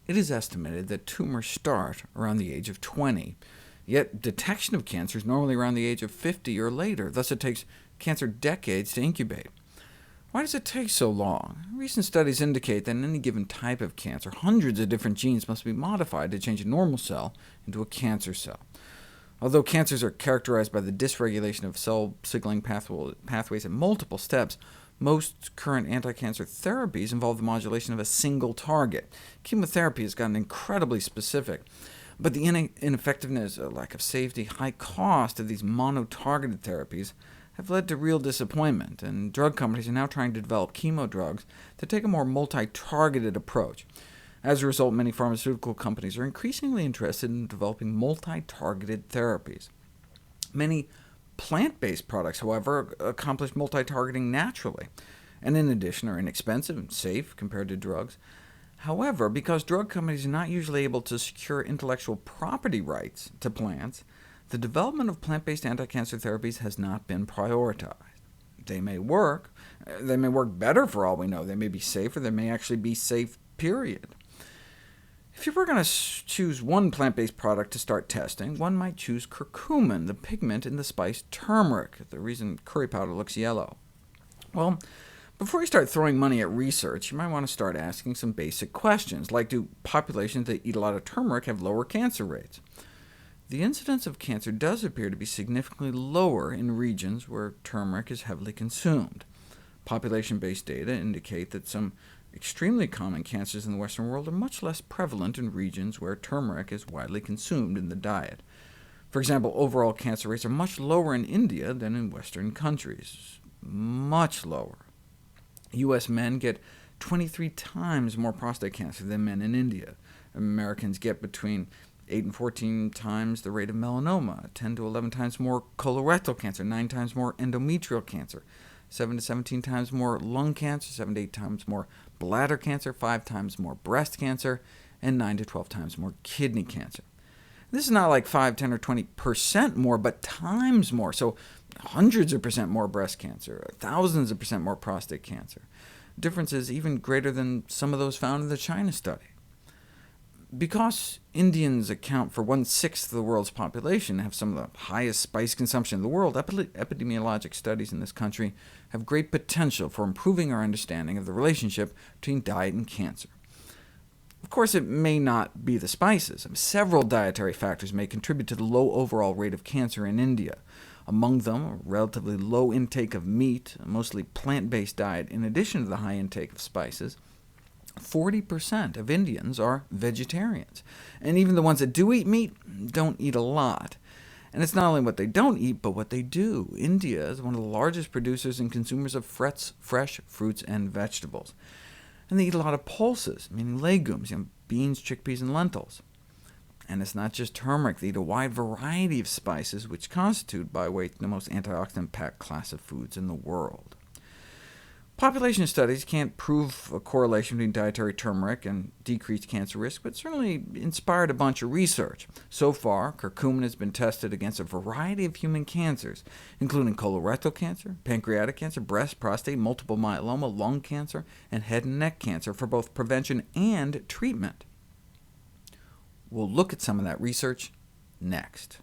It is estimated that tumors start around the age of 20, yet detection of cancer is normally around the age of 50 or later, thus it takes cancer decades to incubate. Why does it take so long? Recent studies indicate that in any given type of cancer, hundreds of different genes must be modified to change a normal cell into a cancer cell. Although cancers are characterized by the dysregulation of cell signaling pathways at multiple steps, most current anti-cancer therapies involve the modulation of a single target. Chemotherapy has gotten incredibly specific, but the ineffectiveness, lack of safety, high cost of these mono-targeted therapies have led to real disappointment, and drug companies are now trying to develop chemo drugs that take a more multi-targeted approach. As a result, many pharmaceutical companies are increasingly interested in developing multi-targeted therapies. Many plant-based products, however, accomplish multi-targeting naturally, and in addition are inexpensive and safe compared to drugs. However, because drug companies are not usually able to secure intellectual property rights to plants, the development of plant-based anti-cancer therapies has not been prioritized. They may work better for all we know, they may be safer, they may actually be safe, period. If you were going to choose one plant-based product to start testing, one might choose curcumin, the pigment in the spice turmeric, the reason curry powder looks yellow. Well, before you start throwing money at research, you might want to start asking some basic questions, like do populations that eat a lot of turmeric have lower cancer rates? The incidence of cancer does appear to be significantly lower in regions where turmeric is heavily consumed. Population-based data indicate that some extremely common cancers in the Western world are much less prevalent in regions where turmeric is widely consumed in the diet. For example, overall cancer rates are much lower in India than in Western countries. Much lower. U.S. men get 23 times more prostate cancer than men in India. Americans get between 8 and 14 times the rate of melanoma, 10 to 11 times more colorectal cancer, 9 times more endometrial cancer, 7 to 17 times more lung cancer, 7 to 8 times more bladder cancer, 5 times more breast cancer, and 9 to 12 times more kidney cancer. This is not like 5, 10, or 20% more, but times more, so hundreds of percent more breast cancer, thousands of percent more prostate cancer. Differences even greater than some of those found in the China study. Because Indians account for 1/6 of the world's population and have some of the highest spice consumption in the world, epidemiologic studies in this country have great potential for improving our understanding of the relationship between diet and cancer. Of course, it may not be the spices. Several dietary factors may contribute to the low overall rate of cancer in India. Among them, a relatively low intake of meat, a mostly plant-based diet, in addition to the high intake of spices. 40% of Indians are vegetarians, and even the ones that do eat meat don't eat a lot. And it's not only what they don't eat, but what they do. India is one of the largest producers and consumers of fresh fruits and vegetables. And they eat a lot of pulses, meaning legumes, beans, chickpeas, and lentils. And it's not just turmeric. They eat a wide variety of spices, which constitute, by weight, the most antioxidant-packed class of foods in the world. Population studies can't prove a correlation between dietary turmeric and decreased cancer risk, but certainly inspired a bunch of research. So far, curcumin has been tested against a variety of human cancers, including colorectal cancer, pancreatic cancer, breast, prostate, multiple myeloma, lung cancer, and head and neck cancer for both prevention and treatment. We'll look at some of that research next.